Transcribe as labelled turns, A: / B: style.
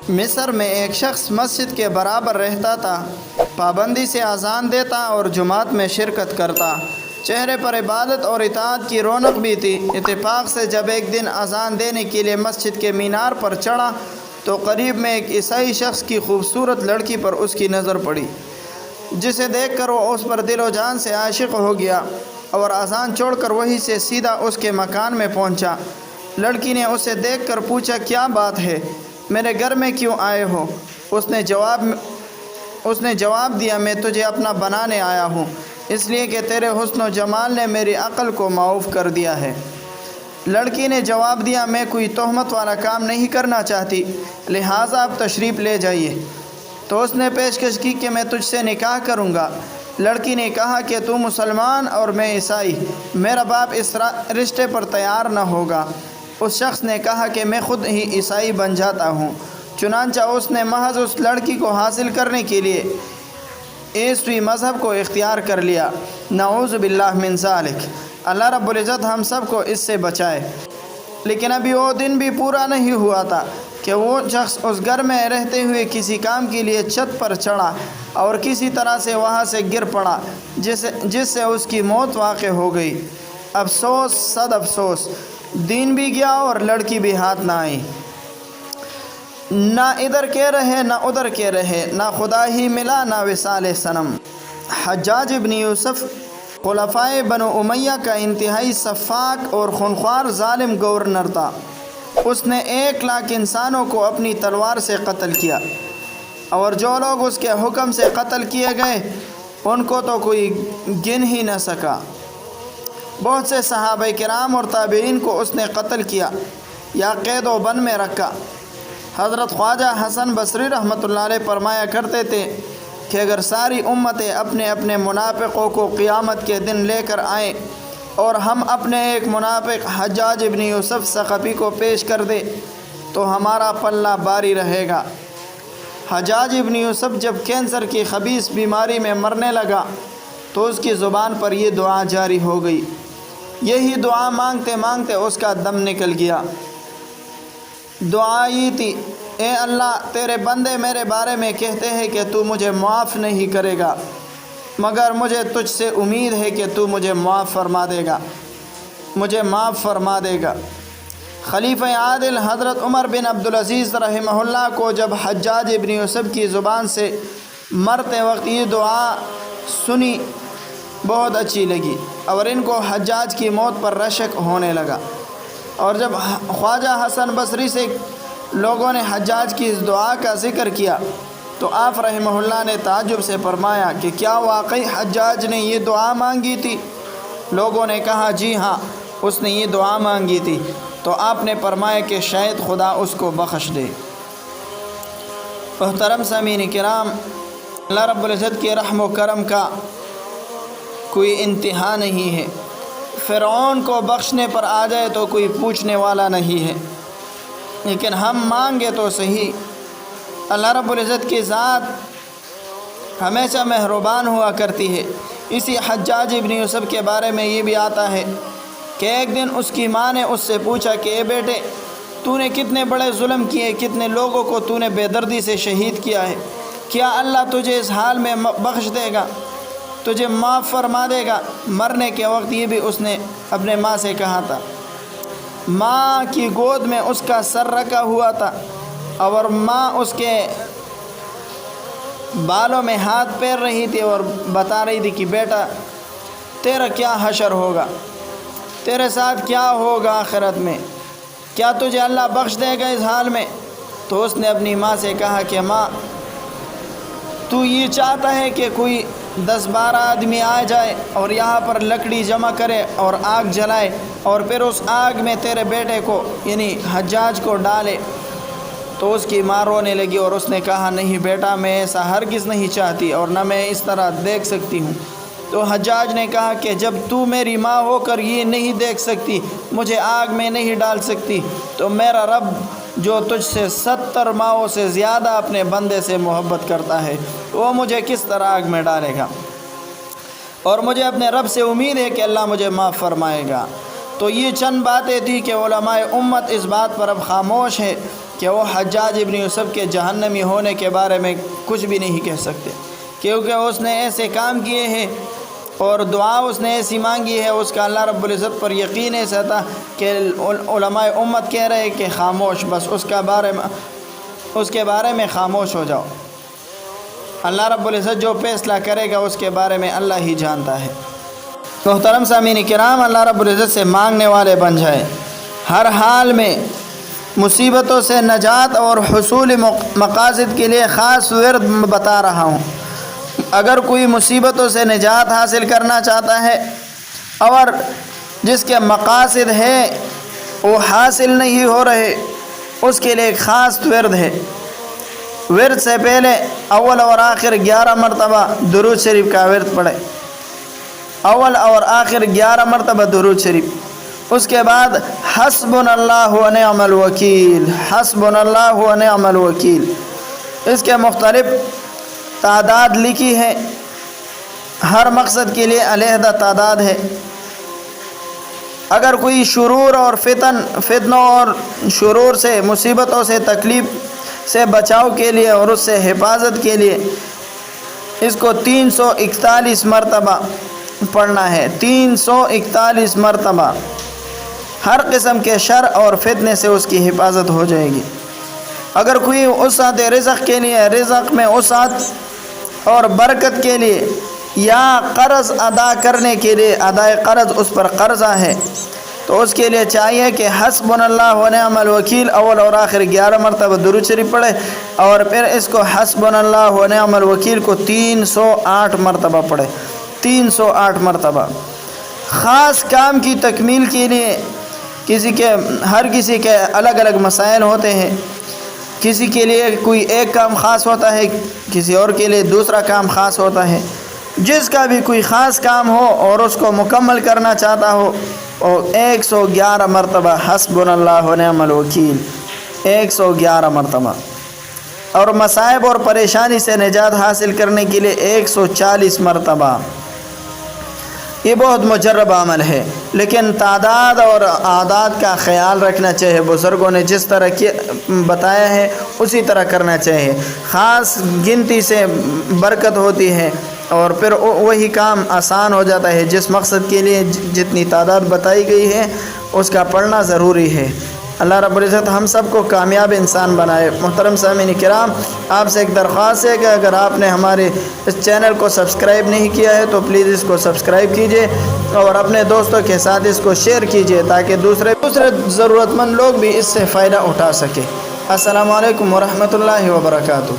A: مصر میں ایک شخص مسجد کے برابر رہتا تھا، پابندی سے اذان دیتا اور جماعت میں شرکت کرتا، چہرے پر عبادت اور اطاعت کی رونق بھی تھی۔ اتفاق سے جب ایک دن اذان دینے کے لیے مسجد کے مینار پر چڑھا تو قریب میں ایک عیسائی شخص کی خوبصورت لڑکی پر اس کی نظر پڑی، جسے دیکھ کر وہ اس پر دل و جان سے عاشق ہو گیا اور اذان چھوڑ کر وہیں سے سیدھا اس کے مکان میں پہنچا۔ لڑکی نے اسے دیکھ کر پوچھا، کیا بات ہے، میرے گھر میں کیوں آئے ہو؟ اس نے جواب دیا، میں تجھے اپنا بنانے آیا ہوں، اس لیے کہ تیرے حسن و جمال نے میری عقل کو معاف کر دیا ہے۔ لڑکی نے جواب دیا، میں کوئی تہمت والا کام نہیں کرنا چاہتی، لہٰذا آپ تشریف لے جائیے۔ تو اس نے پیشکش کی کہ میں تجھ سے نکاح کروں گا۔ لڑکی نے کہا کہ تو مسلمان اور میں عیسائی، میرا باپ اس رشتے پر تیار نہ ہوگا۔ اس شخص نے کہا کہ میں خود ہی عیسائی بن جاتا ہوں۔ چنانچہ اس نے محض اس لڑکی کو حاصل کرنے کے لیے عیسوی مذہب کو اختیار کر لیا۔ نعوذ باللہ من ذالک، اللہ رب العزت ہم سب کو اس سے بچائے۔ لیکن ابھی وہ دن بھی پورا نہیں ہوا تھا کہ وہ شخص اس گھر میں رہتے ہوئے کسی کام کے لیے چھت پر چڑھا اور کسی طرح سے وہاں سے گر پڑا، جس سے اس کی موت واقع ہو گئی۔ افسوس صد افسوس، دین بھی گیا اور لڑکی بھی ہاتھ نہ آئی۔ نہ ادھر کے رہے نہ ادھر کے رہے، نہ خدا ہی ملا نہ وصال صنم۔ حجاج ابن یوسف خلفائے بنو امیہ کا انتہائی سفاک اور خونخوار ظالم گورنر تھا۔ اس نے 1,00,000 انسانوں کو اپنی تلوار سے قتل کیا، اور جو لوگ اس کے حکم سے قتل کیے گئے ان کو تو کوئی گن ہی نہ سکا۔ بہت سے صحابہ کرام اور تابعین کو اس نے قتل کیا یا قید و بند میں رکھا۔ حضرت خواجہ حسن بصری رحمۃ اللہ علیہ فرمایا کرتے تھے کہ اگر ساری امتیں اپنے اپنے منافقوں کو قیامت کے دن لے کر آئیں اور ہم اپنے ایک منافق حجاج ابن یوسف ثقفی کو پیش کر دیں تو ہمارا پلہ باری رہے گا۔ حجاج ابن یوسف جب کینسر کی خبیث بیماری میں مرنے لگا تو اس کی زبان پر یہ دعا جاری ہو گئی۔ یہی دعا مانگتے مانگتے اس کا دم نکل گیا۔ دعا یہ تھی، اے اللہ، تیرے بندے میرے بارے میں کہتے ہیں کہ تو مجھے معاف نہیں کرے گا، مگر مجھے تجھ سے امید ہے کہ تو مجھے معاف فرما دے گا۔ خلیفہ عادل حضرت عمر بن عبدالعزیز رحمہ اللہ کو جب حجاج ابن یوسف کی زبان سے مرتے وقت یہ دعا سنی بہت اچھی لگی اور ان کو حجاج کی موت پر رشک ہونے لگا۔ اور جب خواجہ حسن بصری سے لوگوں نے حجاج کی اس دعا کا ذکر کیا تو آپ رحمہ اللہ نے تعجب سے فرمایا کہ کیا واقعی حجاج نے یہ دعا مانگی تھی؟ لوگوں نے کہا جی ہاں، اس نے یہ دعا مانگی تھی۔ تو آپ نے فرمایا کہ شاید خدا اس کو بخش دے۔ محترم سامعین کرام، اللہ رب العزت کے رحم و کرم کا کوئی انتہا نہیں ہے۔ فرعون کو بخشنے پر آ جائے تو کوئی پوچھنے والا نہیں ہے، لیکن ہم مانگے تو صحیح۔ اللہ رب العزت کی ذات ہمیشہ مہربان ہوا کرتی ہے۔ اسی حجاج ابن یوسف کے بارے میں یہ بھی آتا ہے کہ ایک دن اس کی ماں نے اس سے پوچھا کہ اے بیٹے، تو نے کتنے بڑے ظلم کیے، کتنے لوگوں کو تو نے بے دردی سے شہید کیا ہے، کیا اللہ تجھے اس حال میں بخش دے گا، تجھے معاف فرما دے گا؟ مرنے کے وقت یہ بھی اس نے اپنے ماں سے کہا تھا۔ ماں کی گود میں اس کا سر رکھا ہوا تھا اور ماں اس کے بالوں میں ہاتھ پھیر رہی تھی اور بتا رہی تھی کہ بیٹا، تیرا کیا حشر ہوگا، تیرے ساتھ کیا ہوگا آخرت میں، کیا تجھے اللہ بخش دے گا اس حال میں؟ تو اس نے اپنی ماں سے کہا کہ ماں، تو یہ چاہتا ہے کہ کوئی 10-12 آدمی آ جائے اور یہاں پر لکڑی جمع کرے اور آگ جلائے اور پھر اس آگ میں تیرے بیٹے کو یعنی حجاج کو ڈالے؟ تو اس کی ماں رونے لگی اور اس نے کہا نہیں بیٹا، میں ایسا ہرگز نہیں چاہتی اور نہ میں اس طرح دیکھ سکتی ہوں۔ تو حجاج نے کہا کہ جب تو میری ماں ہو کر یہ نہیں دیکھ سکتی، مجھے آگ میں نہیں ڈال سکتی، تو میرا رب جو تجھ سے 70 ماؤں سے زیادہ اپنے بندے سے محبت کرتا ہے، وہ مجھے کس طرح آگ میں ڈالے گا؟ اور مجھے اپنے رب سے امید ہے کہ اللہ مجھے معاف فرمائے گا۔ تو یہ چند باتیں تھیں کہ علماء امت اس بات پر اب خاموش ہے کہ وہ حجاج ابن یوسف کے جہنمی ہونے کے بارے میں کچھ بھی نہیں کہہ سکتے، کیونکہ اس نے ایسے کام کیے ہیں اور دعا اس نے ایسی مانگی ہے، اس کا اللہ رب العزت پر یقین ایسا تھا کہ علماء امت کہہ رہے کہ خاموش، بس اس کے بارے میں خاموش ہو جاؤ، اللہ رب العزت جو فیصلہ کرے گا اس کے بارے میں اللہ ہی جانتا ہے۔ محترم سامعین کرام، اللہ رب العزت سے مانگنے والے بن جائے، ہر حال میں مصیبتوں سے نجات اور حصول مقاصد کے لیے خاص ورد بتا رہا ہوں۔ اگر کوئی مصیبتوں سے نجات حاصل کرنا چاہتا ہے اور جس کے مقاصد ہیں وہ حاصل نہیں ہو رہے، اس کے لیے ایک خاص ورد ہے۔ ورد سے پہلے اول اور آخر 11 مرتبہ درود شریف کا ورد پڑھے، اول اور آخر 11 مرتبہ درود شریف، اس کے بعد حسبنا اللہ و نعم الوکیل، حسبنا اللہ و نعم الوکیل۔ اس کے مختلف تعداد لکھی ہے، ہر مقصد کے لیے علیحدہ تعداد ہے۔ اگر کوئی شرور اور فتنوں اور شرور سے، مصیبتوں سے، تکلیف سے بچاؤ کے لیے اور اس سے حفاظت کے لیے اس کو 341 مرتبہ پڑھنا ہے، 341 مرتبہ۔ ہر قسم کے شر اور فتنے سے اس کی حفاظت ہو جائے گی۔ اگر کوئی وسعت رزق کے لیے، رزق میں وسعت اور برکت کے لیے یا قرض ادا کرنے کے لیے، ادائے قرض اس پر قرضہ ہے، تو اس کے لیے چاہیے کہ حسبنا اللہ و نعم الوکیل اول اور آخر 11 مرتبہ درود شریف پڑھے، اور پھر اس کو حسبنا اللہ و نعم الوکیل کو 308 مرتبہ پڑھے، 308 مرتبہ۔ خاص کام کی تکمیل کے لیے ہر کسی کے الگ الگ مسائل ہوتے ہیں، کسی کے لیے کوئی ایک کام خاص ہوتا ہے، کسی اور کے لیے دوسرا کام خاص ہوتا ہے۔ جس کا بھی کوئی خاص کام ہو اور اس کو مکمل کرنا چاہتا ہو، اور 111 مرتبہ حسبنا اللہ و نعم الوکیل، 111 مرتبہ۔ اور مصائب اور پریشانی سے نجات حاصل کرنے کے لیے 140 مرتبہ۔ یہ بہت مجرب عمل ہے، لیکن تعداد اور اعداد کا خیال رکھنا چاہیے۔ بزرگوں نے جس طرح بتایا ہے اسی طرح کرنا چاہیے۔ خاص گنتی سے برکت ہوتی ہے اور پھر وہی کام آسان ہو جاتا ہے۔ جس مقصد کے لیے جتنی تعداد بتائی گئی ہے اس کا پڑھنا ضروری ہے۔ اللہ رب العزت ہم سب کو کامیاب انسان بنائے۔ محترم سامعین کرام، آپ سے ایک درخواست ہے کہ اگر آپ نے ہمارے اس چینل کو سبسکرائب نہیں کیا ہے تو پلیز اس کو سبسکرائب کیجئے اور اپنے دوستوں کے ساتھ اس کو شیئر کیجئے تاکہ دوسرے ضرورت مند لوگ بھی اس سے فائدہ اٹھا سکیں۔ السلام علیکم ورحمۃ اللہ وبرکاتہ۔